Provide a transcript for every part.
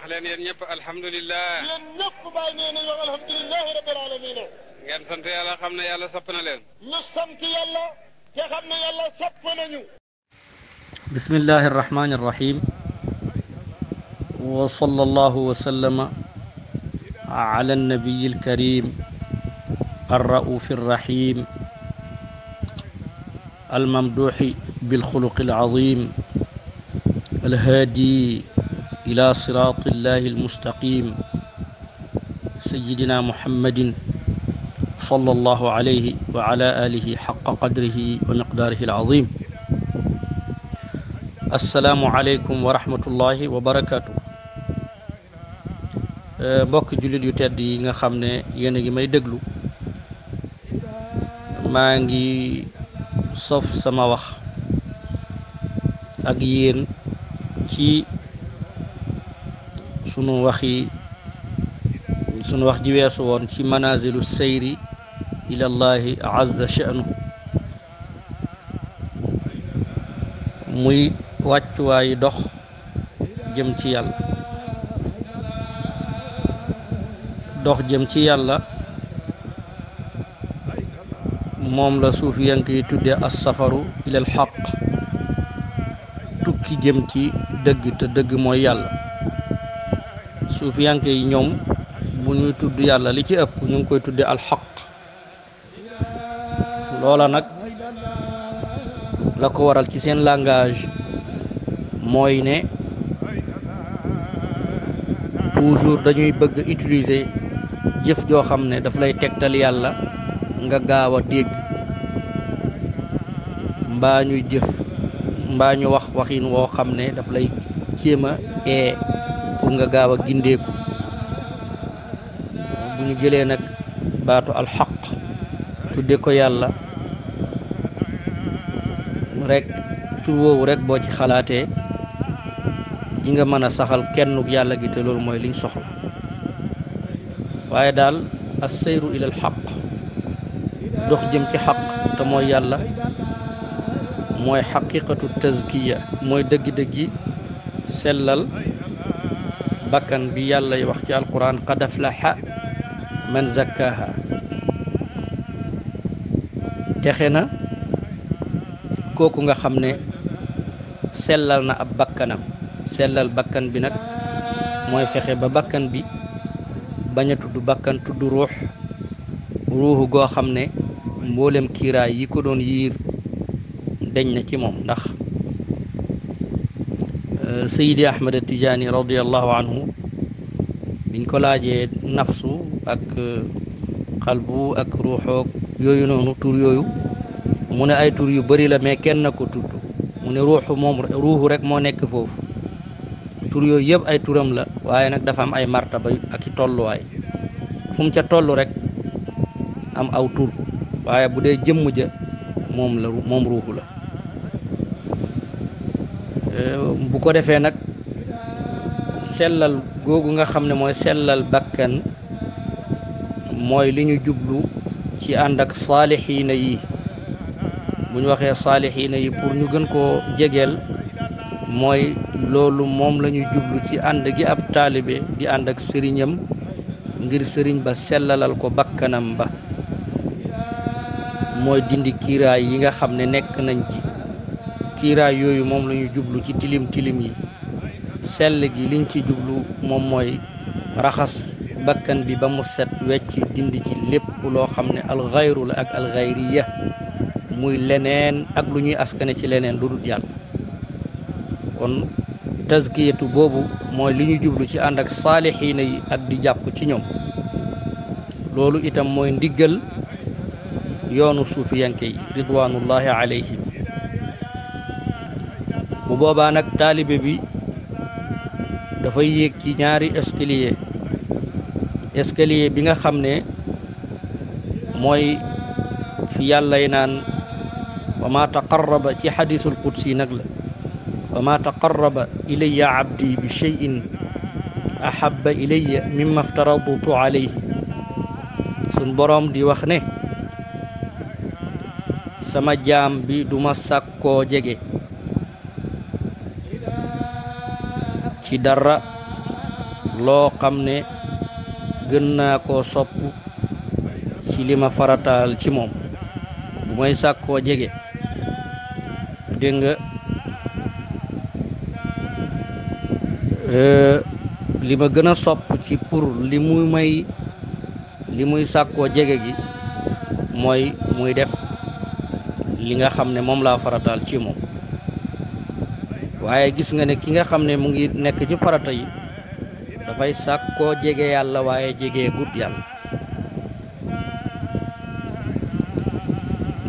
leen yéen ñëpp alhamdulilah. yéen ñëpp bàyyi nee nañu wax alhamdulilahi rabbil alamin. ngeen sant yàlla xam ne yàlla sopp na leen. ñu sant yàlla te xam ne yàlla sopp nañu. bismillahi arrahmani arrahim wa sallallahu wa sallama ala annabiyi alkarim arraufi arrahim almamduhi bilxuluqi alazim alhaadi ila sirati llahi almustaqim sayidina muhammadin sallallahu alayhi wa ala alihi xaqa qadrihi wa miqdaarihi alazim. assalaamu aleykum wa rahmatullahi wa barakaatu. mbokk jullit yu tedd yi nga xam ne yéen a ngi may déglu, maa ngi sof sama wax ak yéen ci sunu wax ji weesu woon ci manazilu seyri ilallahi azza sha'nu, muy wàccuwaayu dox jëm ci yàlla. dox jëm ci yàlla moom la suufiyank yi tudde as-safaru ilal xaq, tukki jëm ci dëgg te dëgg mooy yàlla. suufiyank yi ñoom bu ñuy tudd yàlla li ci ëpp ñu ngi koy tudde alxaq. loola nag la ko waral ci seen langage mooy ne toujours dañuy bëgg utiliser jëf joo xam ne daf lay tegtal yàlla nga gaaw a dégg, mbaa ñuy jëf mbaa ñu wax waxin woo xam ne daf lay jéem a pour nga gaaw a gindeeku. bu ñu jëlee nag baatu alxaq tudde ko yàlla rek, tur woowu rek boo ci xalaatee ji nga mën a saxal kennuk yàlla gi, te loolu mooy liñ soxla. waaye daal as-sayru ilal xaq, dox jëm ci xaq te mooy yàlla, mooy xaqiqatu tazkiya, mooy dëggi-dëggi sellal bakkan bi yàlla yi wax ci alquran qad aflaha man zakkaha. texe na kooku nga xam ne sellal na ab bakkanam. sellal bakkan bi nag mooy fexe ba bakkan bi bañ a tudd bakkan, tudd ruuxu goo xam ne mboolem kiiraay yi ko doon yiir deñ na ci moom. ndax Seydi Ahmad Tijaani radiallahu anhu biñ ko laajee nafsu ak xalbu ak ruuxoog yooyu noonu, tur yooyu mu ne ay tur yu bari la mais kenn na ko tudd. mu ne ruuxu rek moo nekk foofu. tur yooyu yëpp ay turam la, waaye nag dafa am ay martaba ak i tolluwaay. fu mu ca toll rek am aw tur, waaye bu dee jëmm ja moom ruuxu la. bu ko defee nag sellal googu nga xam ne mooy sellal bakkan mooy li ñu jublu ci ànd ak saalixiina yi. bu ñu waxee saalixiina yi pour ñu gën koo jegeel, mooy loolu moom la ñu jublu ci ànd gi ab taalibe di ànd ak sëriñam ngir sëriñ ba sellalal ko bakkanam ba. mooy dindi kiiraay yi nga xam ne nekk nañ ci. kiiraay yooyu moom la ñu jublu ci tilim tilim yi. sell gi liñ ci jublu moom mooy raxas bakkan bi ba mu set wecc, dindi ci lépp loo xam ne alxayru la ak alxayriya, muy leneen ak lu ñuy askane ci leneen lu dul yàlla. kon tazkiyatu boobu mooy li ñu jublu ci ànd ak saalixiina yi ak di jàpp ci ñoom. loolu itam mooy ndiggal yoonu suufiyanke yi ridwanullahi alayhim. bu boobaa nag taalibe bi dafay yéeg ci ñaari escalier bi nga xam ne mooy fi yàllay naan wa ma taqarraba, ci xadisul qudsi nag la, wa ma taqarraba ilayya abdi bi cheyin ahabba ilayya mimma aftaradtu alayhi. sun boroom di wax ne sama jaam bi duma sàkkoo jege ci dara loo xam ne gën naa koo sopp ci li ma farataal ci moom bu may sàkkoo jege dégg nga li ma gën a sopp ci pour li muy sàkkoo jege gi mooy muy def li nga xam ne moom laa farataal ci moom waaye gis nga ne ki nga xam ne mu ngi nekk ci farata yi dafay sàkkoo jege yàlla waaye jege gut yàlla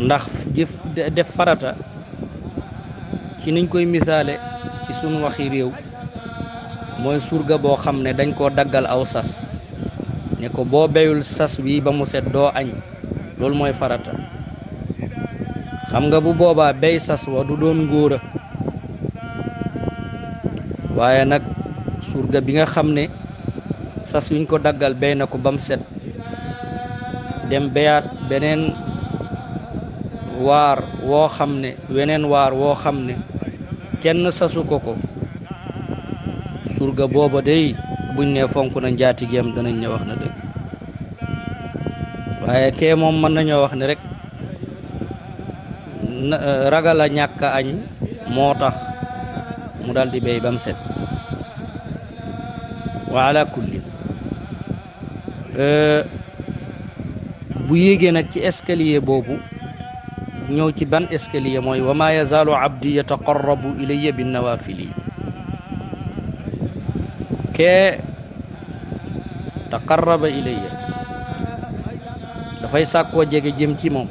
ndax jëf def farata ci niñ koy misaale ci sunu waxi réew mooy surga boo xam ne dañ koo daggal aw sas ne ko boo beyul sas wi ba mu set doo añ loolu mooy farata xam nga bu boobaa bey sas wa du doon ngóora waaye nag surga bi nga xam ne sas wiñ ko daggal bey na ko ba mu set dem beyaat beneen waar woo xam ne weneen waar woo xam ne kenn sasu ko surga booba day buñ ne fonk na njaatigeem danañ ne wax na dëgg waaye kee moom mën nañoo wax ne rek ragal a ñàkk añ moo tax mu dal di béy ba mu set wa ala kulli bu yéegee nag ci escalier boobu ñëw ci ban escalier mooy wa ma yazaalu abdi yataqarrabu ilayya bin nawafili kee taqarraba ilayya dafay sàkkoo jege jëm ci moom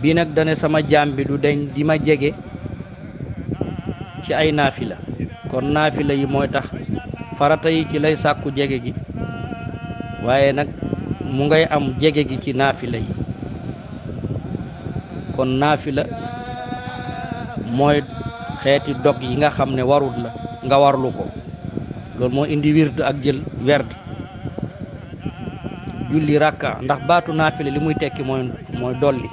bii nag dane sama jaam bi du deñ di ma jege ci ay naafila kon naafila yi mooy tax farata yi ci lay sàkku jege gi waaye nag mu ngay am jege gi ci naafila yi kon naafila mooy xeeti dog yi nga xam ne warul la nga warlu ko loolu moo indi wird ak jël werd julli rakka ndax baatu naafila li muy tekki mooy dolli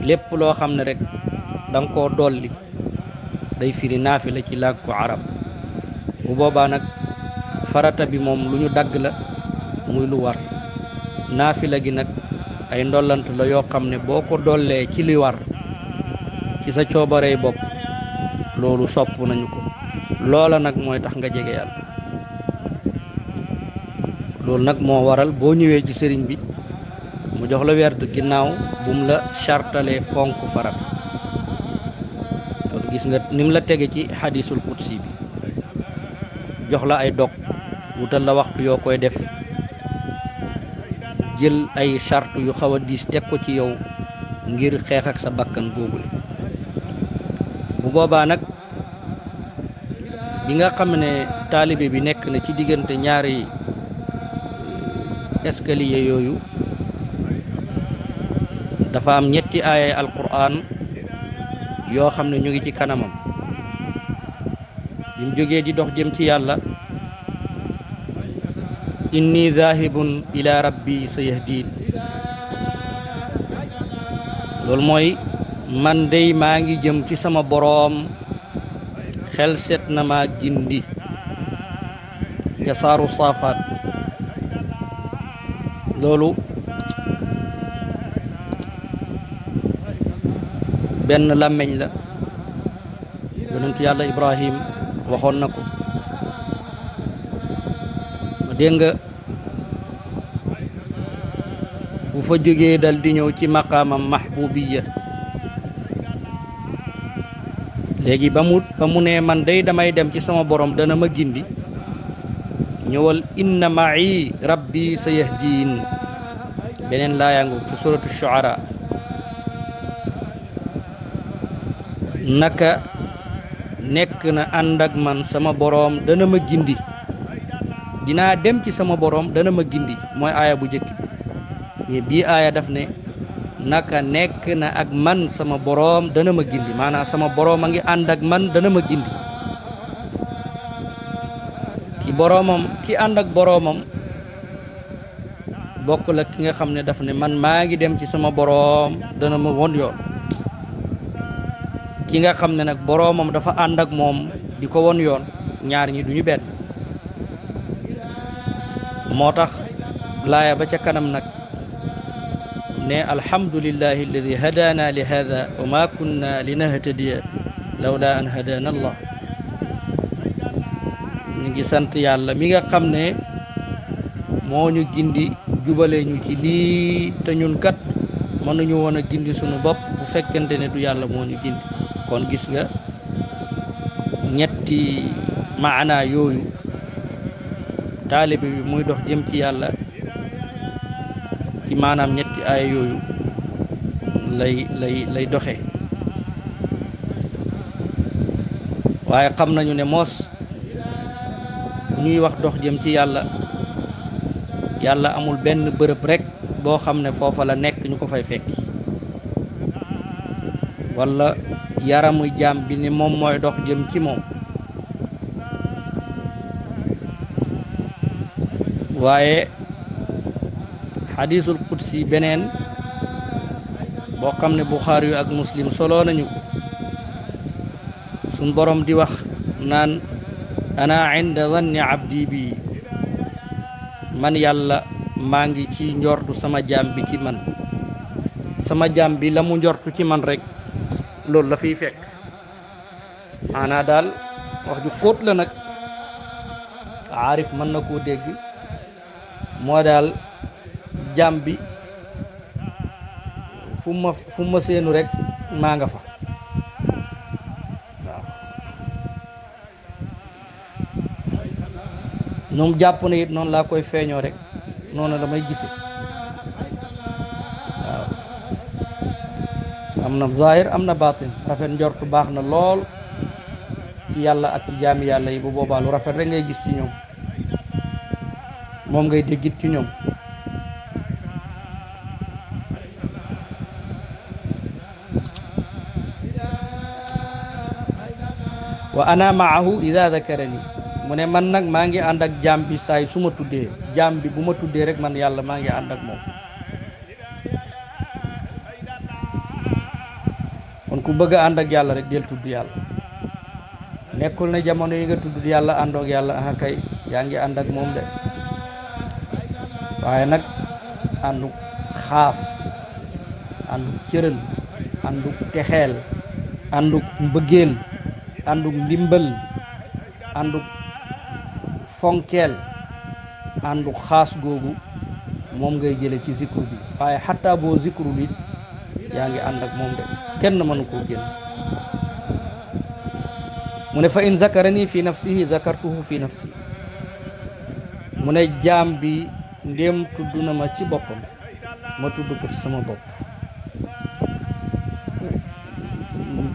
lépp loo xam ne rek da nga koo dolli day firi naafila ci làkku arab bu boobaa nag farata bi moom lu ñu dagg la muy lu war naafila gi nag ay ndollant la yoo xam ne boo ko dollee ci li war ci sa coobarey bopp loolu sopp nañu ko loola nag mooy tax nga jege yàlla loolu nag moo waral boo ñëwee ci sëriñ bi mu jox la werd ginnaaw bu mu la chartalee fonk farata kon gis nga ni mu la tege ci xadisul qudsi bi jox la ay dog wutal la waxtu yoo koy def jël ay charte yu xaw a diis teg ko ci yow ngir xeex ak sa bakkan boobule bu boobaa nag bi nga xam ne taalibe bi nekk na ci diggante ñaari escalier yooyu dafa am ñetti aaya alquran yoo xam ne ñu ngi ci kanamam bi mu jógee di dox jëm ci yàlla inni zahibun ila rabbi sayahdin loolu mooy man dey maa ngi jëm ci sama boroom xel set na ma gindi ca saaru saafaat loolu benn làmmeñ la yonentu yàlla Ibrahim waxoon na ko dégg nga bu fa jógee dal di ñëw ci maqaamam mahbubiya léegi ba mu ne man day damay dem ci sama borom dana ma gindi ñëwal inna ma'i rabbi sayahdiin beneen laayangu ci suratu shu'ara naka nekk na ànd ak man sama boroom dana ma gindi dinaa dem ci sama boroom dana ma gindi mooy aaya bu njëkk bi mais bii aaya daf ne naka nekk na ak man sama boroom dana ma gindi maanaam sama boroom a ngi ànd ak man dana ma gindi ki ànd ak boroomam bokk la ki nga xam ne daf ne man maa ngi dem ci sama boroom dana ma won yoon ki nga xam ne nag boroomam dafa ànd ak moom di ko won yoon ñaar ñi duñu benn moo tax laaya ba ca kanam nag ne alhamdulillahi alladi hadana li hada wa ma kunna linahtadiya lawla an hadana allah ñu ngi sant yàlla mi nga xam ne moo ñu gindi jubale ñu ci lii te ñun kat mënuñu woon a gindi sunu bopp bu fekkente ne du yàlla moo ñu gindi kon gis nga ñetti maana yooyu taalibe bi muy dox jëm ci yàlla ci maanaam ñetti aaya yooyu lay doxe waaye xam nañu ne moos bu ñuy wax dox jëm ci yàlla yàlla amul benn bërëb rek boo xam ne foofa la nekk ñu ko fay fekki walla yaramu jaam bi ni moom mooy dox jëm ci moom waaye xadiisul qudsi beneen boo xam ne buxaari yu ak muslim solo nañu suñ borom di wax naan ana inda zanni abdi bi man yàlla maa ngi ci njortu sama jaam bi ci man sama jaam bi la mu njortu ci man rek loolu la fiy fekk maanaa daal wax ju xóot la nag aarif mën na koo dégg moo daal jaam bi fu ma seenu rek maa nga fa waaw ñoom jàpp na it noonu laa koy feeñoo rek noonu la may gise waaw am na zahir am na batin rafet njortu baax na lool ci yàlla ak ci jaami yàlla yi bu boobaa lu rafet rek ngay gis ci ñoom moom ngay déggit ci ñoom wa ana maahu ida dakarani mu ne man nag maa ngi ànd ak jaam bi saay su ma tuddee jaam bi bu ma tuddee rek man yàlla maa ngi ànd ak moom kon ku bëgg a ànd ak yàlla rek del tudd yàlla nekkul ne jamono yi nga tudd yàlla àndoog yàlla aha kay yaa ngi ànd ak moom de waaye nag ànduk xaas ànduk cëral ànduk texeel ànduk mbëggeel ànduk ndimbal ànduk fonkeel ànduk xaas googu moom ngay jële ci zikru bi waaye xataa boo zikru it yaa ngi ànd ak moom de kenn mënu koo génn mu ne fa in zakarani fi nafsihi zakartuhu fi nafsi mu ne jaam bi ndéem tudd na ma ci boppam ma tudd ko ci sama bopp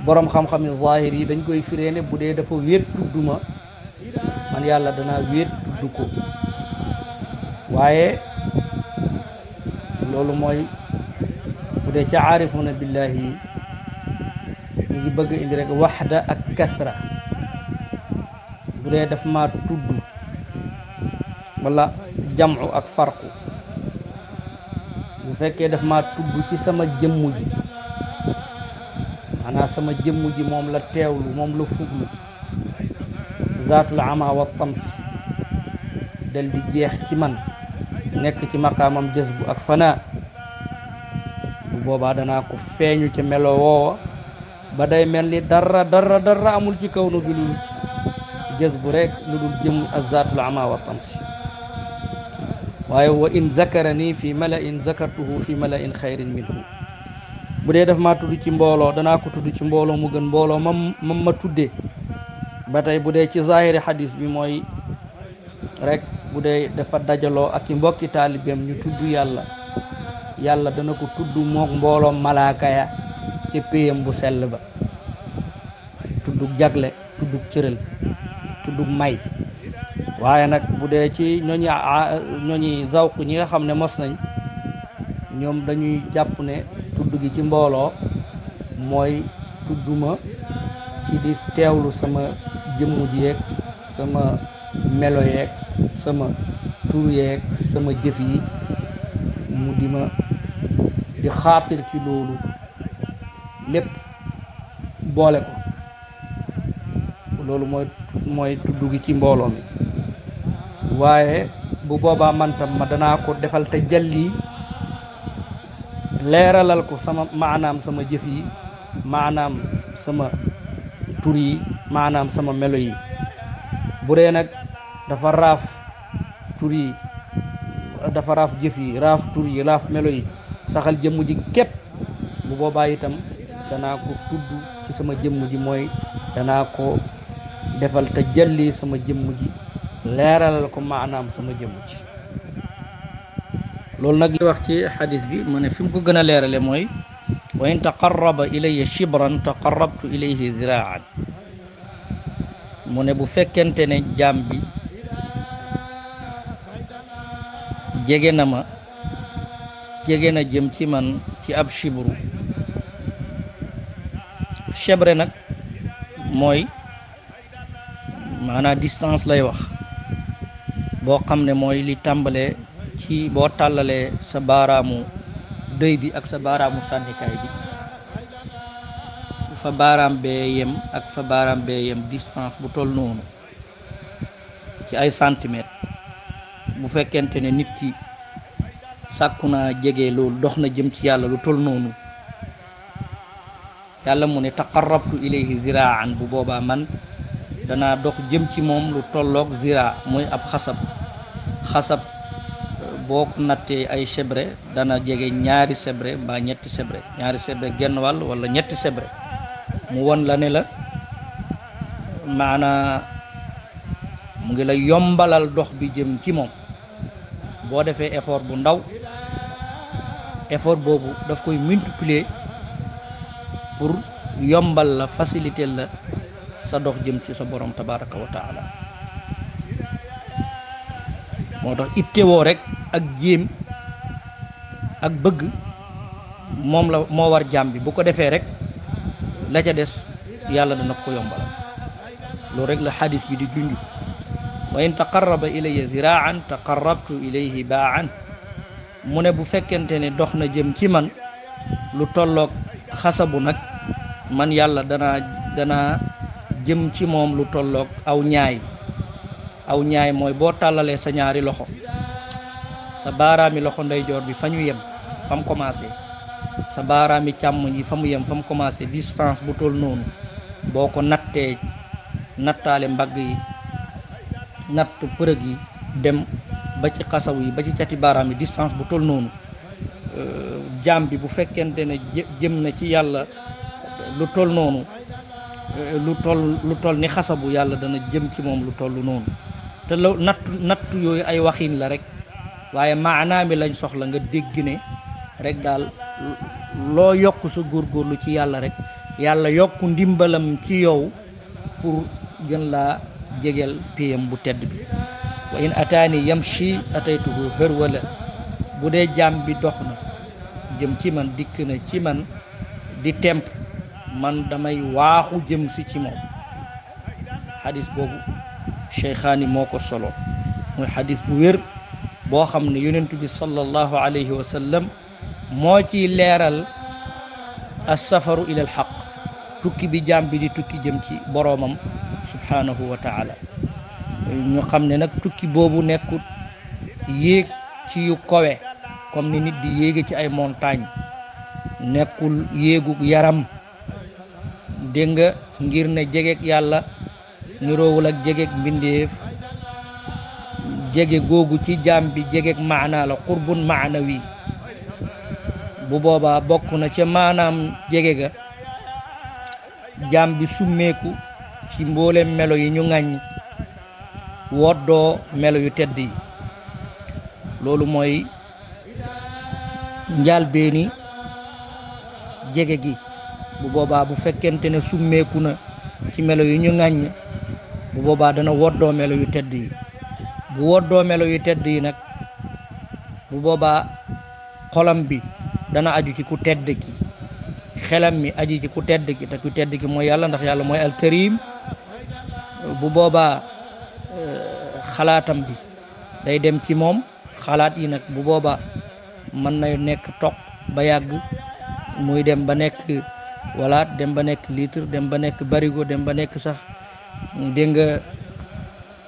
boroom xam-xam yi zahir yi dañ koy firee ne bu dee dafa wéet tudd ma man yàlla danaa wéet tudd ko waaye loolu mooy bu dee ca aarifuna billahi ñu ngi bëgg indi rek waxda ak kasra bu dee daf ma tudd wala jam'u ak farqu bu fekkee daf ma tudd ci sama jëmm ji maanaam sama jëmm ji moom la teewlu moom la fuglu zaatul ama wa tams del di jeex ci man nekk ci maqaamam jazbu ak fanaa bu boobaa danaa ko feeñu ci melo woowa ba day mel ni dara amul ci kaw nu bi lu jazbu rek lu dul jëm azaatul ama wa tams waaye wa in zakarani fi mala'in zakartuhu fi mala'in xayrin minhu bu dee daf maa tudd ci mbooloo danaa ko tudd ci mbooloo mu gën mbooloo ma tuddee ba tey bu dee ci zahiri xadis bi mooy rek bu dee dafa dajaloo ak ci mbokki taalibeem ñu tudd yàlla dana ko tudd mook mbooloom malaaka ya ci péyam bu sell ba tuddug jagle tuddug cëral tuddug may waaye nag bu dee ci ñooñi zawq ñi nga xam ne mos nañ ñoom dañuy jàpp ne tudd gi ci mbooloo mooy tudduma ci di teewlu sama jëmm ji yeeg sama melo yeeg sama tur yeeg sama jëf yi mu di xaatir ci loolu lépp boole ko bu loolu mooy tudd gi ci mbooloo mi. waaye bu boobaa man tam ma danaa ko defal te jalli leeralal ko sama maanaam sama jëf yi, maanaam sama tur yi, maanaam sama melo yi. bu dee nag dafa raaf tur yi, dafa raaf jëf yi, raaf tur yi, raaf melo yi, saxal jëmm ji képp, bu boobaa itam danaa ko tudd ci sama jëmm ji, mooy danaa ko defal te jalli sama jëmm ji, leeralal ko maanaam sama jëmm ji. loolu nag li wax ci xadis bi mu ne fi mu ko gën a leerale mooy wa in taqarraba ilayya shibran taqarrabtu ilayhi ziraan. mu ne bu fekkente ne jaam bi jege na ma, jege na jëm ci man ci ab shibru. chebre nag mooy maanaam distance lay wax boo xam ne mooy li tàmbalee ci boo tàllalee sa baaraamu dëy bi ak sa baaraamu sànnikaay bi, fa baaraam bee yem ak fa baaraam bee yem, distance bu toll noonu ci ay centimètres. bu fekkente ne nit ki sàkku naa jege loolu, dox na jëm ci yàlla lu toll noonu, yàlla mu ne taqarrabtu ilayhi ziraan, bu boobaa man danaa dox jëm ci moom lu tolloog zira, muy ab xasab boo ko nattee ay sebre dana jege ñaari sebre mbaa ñetti sebre, ñaari sebre genn wàll wala ñetti sebre. mu won la ne la maanaa mu ngi la yombalal dox bi jëm ci moom. boo defee effort bu ndaw, effort boobu daf koy multiplier pour yombal la, faciliter la sa dox jëm ci sa borom tabaraka wa taala. moo tax ittewoo rek ak jéem ak bëgg moo war jaam bi. bu ko defee rek la ca des yàlla dana ko yombalal. loolu rek la xadis bi di junj. wa in taqarraba ilayya ziraan taqarrabtu ilayhi baan. mu ne bu fekkente ne dox na jëm ci man lu tolloog xasabu nag, man yàlla danaa jëm ci moom lu tolloog aw ñaay. aw ñaay mooy boo tàllalee sa ñaari loxo, sa baaraami loxo ndeyjoor bi fa ñu yem, fa mu commencé, sa baaraami càmmoñ yi fa mu yem, fa mu commencé, distance bu toll noonu boo ko nattee, nattaale mbagg yi, natt përëg yi, dem ba ci xasaw yi, ba ci cati baaraam yi, distance bu toll noonu, jaam bi bu fekkente ne jëm na ci yàlla lu toll noonu, lu toll ni xasabu, yàlla dana jëm ci moom lu toll noonu. te la nattu yooyu ay waxin la rek, waaye maanaa mi lañ soxla nga dégg ne rek daal loo yokk sa góorgóorlu ci yàlla rek, yàlla yokk ndimbalam ci yow pour gën laa jegeel piyam bu tedd bi. wa in ataani yamshi ataytuhu hërwala. bu dee jaam bi dox na jëm ci man, dikk na ci man di temp, man damay waaxu jëm si ci moom. xadis boobu cheykhaani moo ko solo, muy xadis bu wér boo xam ne yonentu bi sallallahu alayhi wa sallam moo ciy leeral assafaru ila alxaq, tukki bi jaam bi di tukki jëm ci boroomam subhanahu wa taala. ñu xam ne nag tukki boobu nekkut yéeg ci yu kowe comme ni nit di yéege ci ay montagne, nekkul yéeguk yaram, dégg nga, ngir ne jegeek yàlla niroowul ak jegeek mbindeef. jege googu ci jaam bi jegeek maanaa la, qurbun maanawi. bu boobaa bokk na ca maanaam jege ga jaam bi summeeku ci mboolem melo yi ñu ŋàññ, woddoo melo yu tedd yi. loolu mooy njaal beeni jege gi. bu boobaa bu fekkente ne summeeku na ci melo yu ñu ŋàññ, bu boobaa dana woddoo melo yu tedd yi. bu woddoo melo yu tedd yi nag, bu boobaa xolam bi dana aju ci ku tedd ki, xelam mi aju ci ku tedd ki, te ku tedd ki mooy yàlla, ndax yàlla mooy alkarim. bu boobaa xalaatam bi day dem ci moom. xalaat yi nag bu boobaa mën na nekk toq ba yàgg, muy dem ba nekk walaat, dem ba nekk litre, dem ba nekk barigo, dem ba nekk sax dégg nga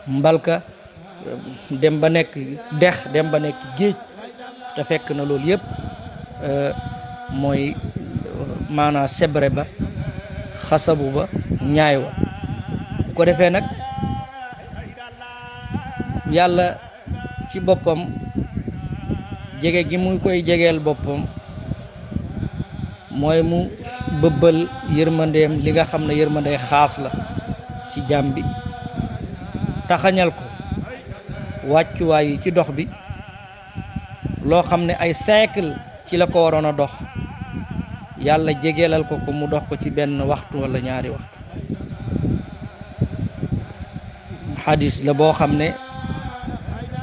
mbalka dem ba nekk dex dem ba nekk géej te fekk na loolu yëpp mooy maanaam sebre ba xasabu ba ñaay wa bu ko defee nag yàlla ci boppam jege gi muy koy jegeel boppam mooy mu bëbbal yërmandeem li nga xam ne yërmandey xaas la ci jaam bi taxañal ko wàccuwaay yi ci dox bi loo xam ne ay siècle ci la ko waroon a dox yàlla jegeelal ko ko mu dox ko ci benn waxtu wala ñaari waxtu. xadis la boo xam ne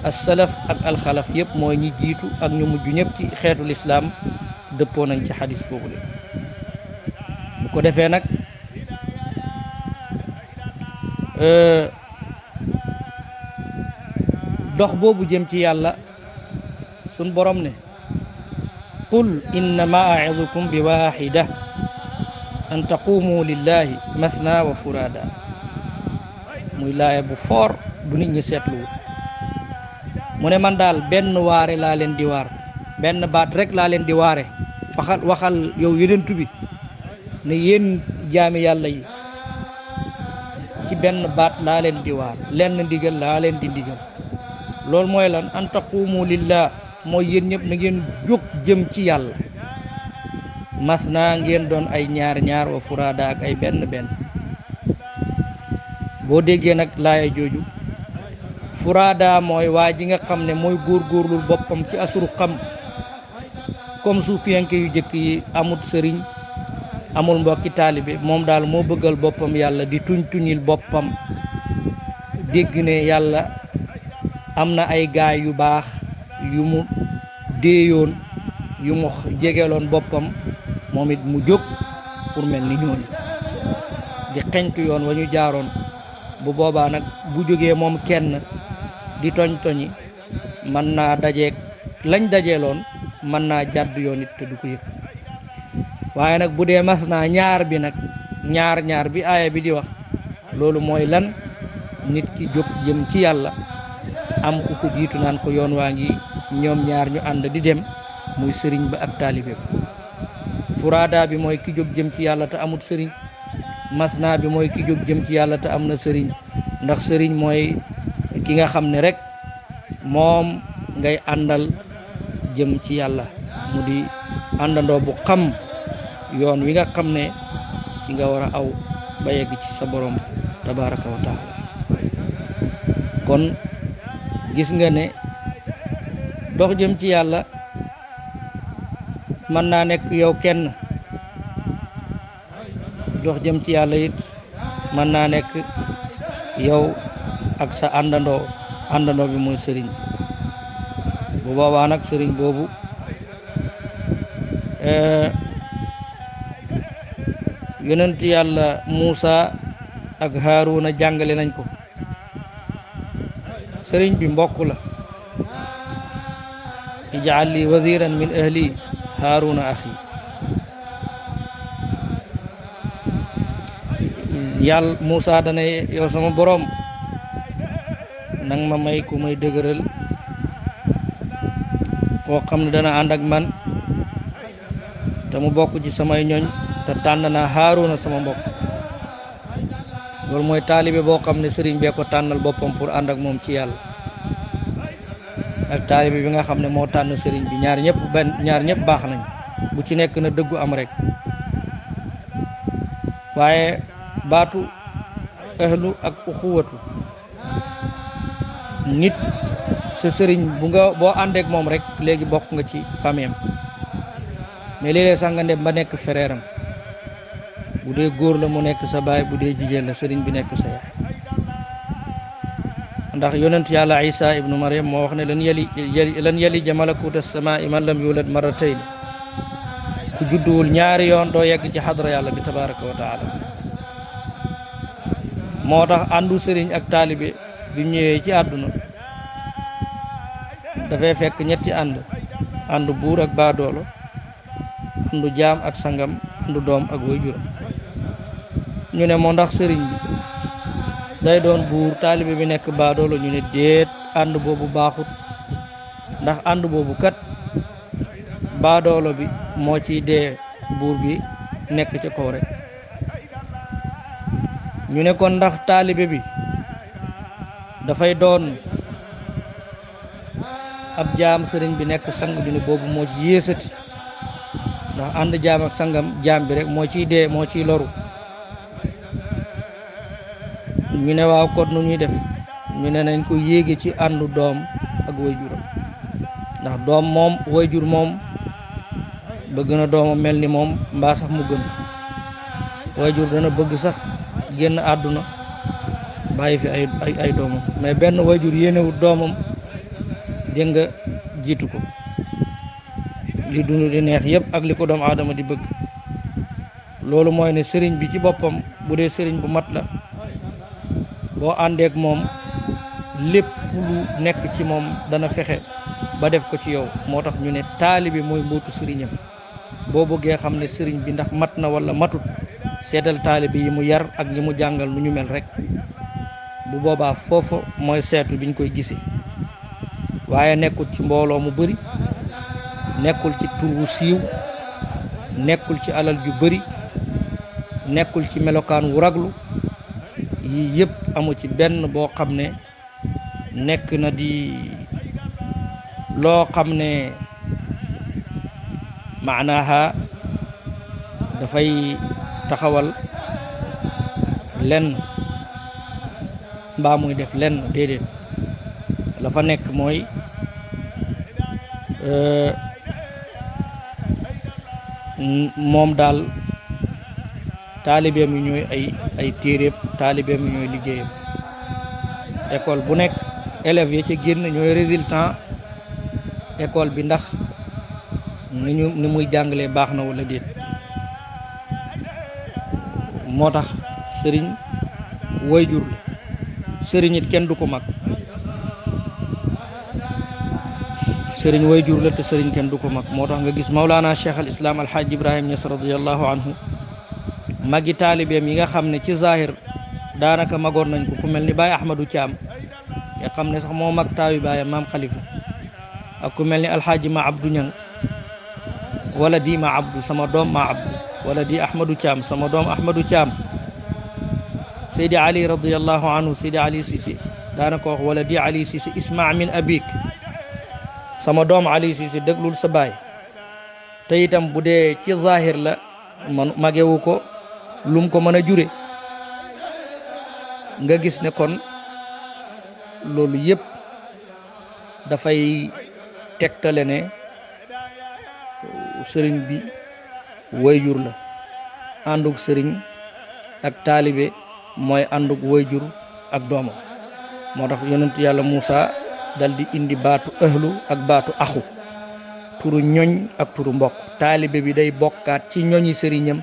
assalaf ak alxalaf yëpp mooy ñi jiitu ak ñu mujj ñëpp ci xeetu lislaam dëppoo nañ ci xadis boobu la. bu ko defee nag dox boobu jëm ci yàlla sun borom ne qul innama a'idukum bi waxida an taqumu lillahi mathna wa furada muy laaya bu foor bu nit ñi seetluwul mu ne man daal benn waare laa leen di waar benn baat rek laa leen di waare waxal yow yonent bi ne yéen jaami yàlla yi ci benn baat laa leen di waar lenn ndigal laa leen di ndigal loolu mooy lan an taqumu lillah mooy yéen ñëpp na ngeen jóg jëm ci yàlla masna ngeen doon ay ñaar ñaar wa furada ak ay benn benn. boo déggee nag laaya jooju furada mooy waa ji nga xam ne mooy góorgóorlul boppam ci asuru xam comme suufiyanke yu jëkk yi amut sëriñ amul mbokki taalibe moom daal moo bëggal boppam yàlla di tuñil boppam dégg ne yàlla am na ay gaay yu baax yu mu déeyoon yu mu jegeloon boppam moom it mu jóg pour mel ni ñooñu di xeñtu yoon wa ñu jaaroon. bu boobaa nag bu jógee moom kenn di toñi mën naa dajeeg lañ dajeeloon mën naa jàdd yoon it te du ko yëg waaye nag bu dee mas naa ñaar bi nag ñaar bi aaya bi di wax loolu mooy lan nit ki jóg jëm ci yàlla am ku ko jiitu naan ko yoon waa ngi ñoom ñaar ñu ànd di dem muy sëriñ ba ak taalibe furaada bi mooy ki jóg jëm ci yàlla te amut sëriñ masna bi mooy ki jóg jëm ci yàlla te am na sëriñ ndax sëriñ mooy ki nga xam ne rek moom ngay àndal jëm ci yàlla mu di àndandoo bu xam yoon wi nga xam ne ci nga war a aw ba yegg ci sa borom tabaraka wa taala kon gis nga ne dox jëm ci yàlla mën naa nekk yow kenn dox jëm ci yàlla it mën naa nekk yow ak sa àndandoo bi mooy sëriñ bu boobaa nag sëriñ boobu yonent yàlla Muusa ak Haaruna jàngale nañ ko sëriñ bi mbokk la ij'al li waziran min ahli Haaruna axi yàlla Muusa dana yow sama borom nang ma may ku may dëgëral koo xam ne dana ànd ak man te mu bokk ci samay ñoñ te tànn naa Haaruna sama mbokk loolu mooy taalibe boo xam ne sëriñ bee ko tànnal boppam pour ànd ak moom ci yàlla ak taalibe bi nga xam ne moo tànn sëriñ bi ñaar ñëpp baax nañ bu ci nekk na dëggu am rek waaye baatu ahlu ak uxuwatu nit sa sëriñ boo àndeek moom rek léegi bokk nga ci famille am mais léeg-léeg sax nga dem ba nekk frère am bu dee góor la mu nekk sa baay bu dee jigéen la sëriñ bi nekk sa yaay ndax yonent yàlla Isa ibnu Maryam moo wax ne lan yalija malakuta samaa'i man lam yulad marratayn ku judduwul ñaari yoon doo yegg ci xadra yàlla bi tabaraka wa taala moo tax àndu sëriñ ak taalibe bi ñëwee ci àdduna dafay fekk ñetti ànd buur ak baadoolo àndu jaam ak sangam àndu doom ak waajuram ñu ne moo ndax sëriñ bi day doon buur taalibe bi nekk baadoolo ñu ne déet ànd boobu baaxut ndax ànd boobu kat baadoolo bi moo ciy dee buur bi nekk ci kaw rek ñu ne kon ndax taalibe bi dafay doon ab jaam sëriñ bi nekk sang bi ne boobu moo ci yéesati ndax ànd jaam ak sangam jaam bi rek moo ciy dee moo ciy loru ñu ne waaw kon nu ñuy def ñu ne nañ ko yéege ci àndu doom ak wayjuram ndax doom moom wayjur moom bëgg na doomam mel ni moom mbaa sax mu gën wayjur dana bëgg sax génn àdduna bàyyi fi ay doomam mais benn wayjur yéenewut doomam dégg nga jiitu ko li dund di neex yëpp ak li ko doomu aadama di bëgg loolu mooy ne sëriñ bi ci boppam bu dee sëriñ bu mat la boo àndeek moom lépp lu nekk ci moom dana fexe ba def ko ci yow moo tax ñu ne taalibe mooy mbootu sëriñam boo bëggee xam ne sëriñ bi ndax mat na wala matut seetal taalibe yi mu yar ak ñi mu jàngal nu ñu mel rek bu boobaa foofu mooy seetu biñ koy gisee waaye nekkul ci mbooloo mu bari nekkul ci tur wu siiw nekkul ci alal ju bari nekkul ci melokaan wu raglu yii yëpp amu ci benn boo xam ne nekk na di loo xam ne maanaaha dafay taxawal lenn mbaa muy def lenn déedéet la fa nekk mooy moom daal taalibeem yi ñooy ay téeréem taalibeem yi ñooy liggéeyam école bu nekk élèves yi ca génn ñooy résultat école bi ndax ni muy jàngalee baax na wala déet moo tax sëriñ wayjur la sëriñ it kenn du ko mag sëriñ wayjur la te sëriñ kenn du ko mag moo tax nga gis Mawlana Cheikh al Islam Alhaaj Ibrahim Niass radiyallahu anhu magi taalibeem yi nga xam ne ci zahir daanaka magoon nañ ko ku mel ni Baye Ahmadou Thiam nga xam ne sax moo mag taawi baayam maam Khalifa ak ku mel ni alxaaji ma Abdou Ñang wala di ma Abdou sama doom ma Abdou wala di Ahmadou Thiam sama doom Ahmadou Thiam Seydi Ali radiyallahu anhu Seydi Ali Cissé daanaka wax wala di Ali Cissé isma min abik sama doom Ali Cissé déglul sa baay te itam bu dee ci zahir la man magewu ko lum ko mën a jure nga gis ne kon loolu yëpp dafay tegtale ne sëriñ bi wayjur la àndug sëriñ ak taalibe mooy àndug wayjur ak doomam moo tax yonent yàlla Muusa dal di indi baatu ahlu ak baatu axu turu ñoñ ak turu mbokk taalibe bi day bokkaat ci ñoñi sëriñam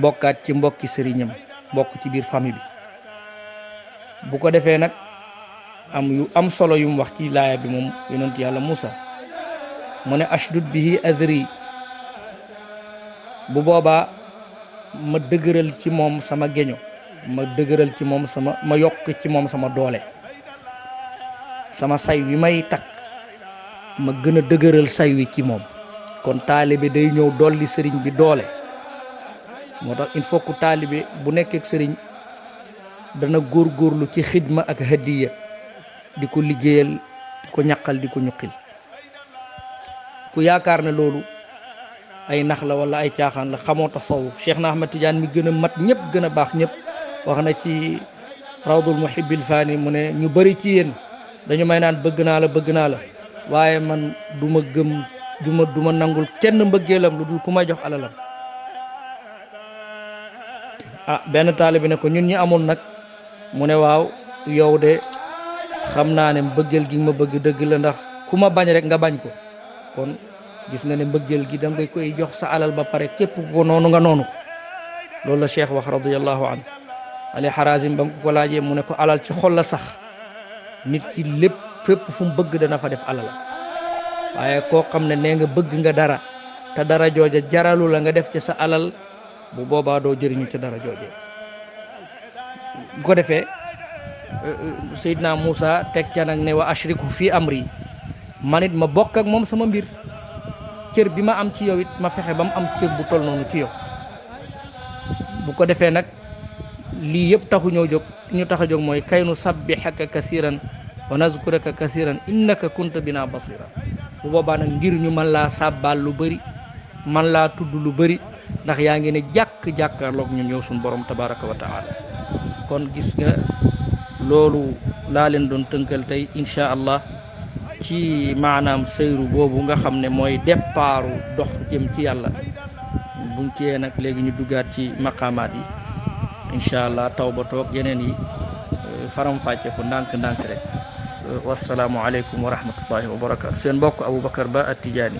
bokkaat ci mbokki sëriñam bokk ci biir famille bi bu ko defee nag am yu am solo yu mu wax ci laaya bi moom yonent yàlla Muusa mu ne ashdud bihi adri bu boobaa ma dëgëral ci moom sama geño ma dëgëral ci moom ma yokk ci moom sama doole sama say wi may takk ma gën a dëgëral say wi ci moom kon taalibe day ñëw dolli sëriñ bi doole moo tax il faut que taalibe bu nekkee ak sëriñ dana góorgóorlu ci xidma ak hadiya di ko liggéeyal di ko ñaqal di ko ñuqil ku yaakaar ne loolu ay nax la wala ay caaxaan la xamoo tasawuf Cheikh na Ahmad Tidiane mi gën a mat ñëpp gën a baax ñëpp wax na ci rawdul muhibbil fani mu ne ñu bari ci yéen dañu may naan bëgg naa la waaye man du ma gëm du ma nangul kenn mbëggeelam lu dul ku may jox alalam benn taalibe ne ko ñun ñi amoon nag mu ne waaw yow de xam naa ne mbëggeel gi ma bëgg dëgg la ndax ku ma bañ rek nga bañ ko kon gis nga ne mbëggeel gi da nga koy jox sa alal ba pare képp ko noonu nga noonu loolu la cheikh wax radiyallahu anhu Ali Harazim ba mu ko laajee mu ne ko alal ci xol la sax nit ki lépp fépp fu mu bëgg dana fa def alal waaye koo xam ne nee nga bëgg nga dara te dara jooja jaralu la nga def ci sa alal bu boobaa doo jëriñu ci dara jooje bu ko defee Seydina Moussa teg ca nag ne wa ashriku fi amri man it ma bokk ak moom sama mbir cër bi ma am ci yow it ma fexe ba mu am cër bu toll noonu ci yow bu ko defee nag lii yëpp taxu ñoo jóg ñu tax a jóg mooy kay nu sabbihaka kasiran wa nazkuraka kasiran innaka kunta bina basira bu boobaa nag ngir ñu mën laa sàbbaal lu bëri man laa tudd lu bëri ndax yaa ngi ne jàkkaarloog ñun yow suñu borom tabaraka wa taala kon gis nga loolu laa leen doon tënkal tey incha allah ci maanaam sëyru boobu nga xam ne mooy départu dox jëm ci yàlla buñ ciyee nag léegi ñu duggaat ci maqaamaat yi incha allah tawba toog yeneen yi faram-fàcce ko ndànk-ndànk rek wasalaamu aleykum wa rahmatullahi wa barakatu seen mbokk Aboubacar Ba At-Tidjani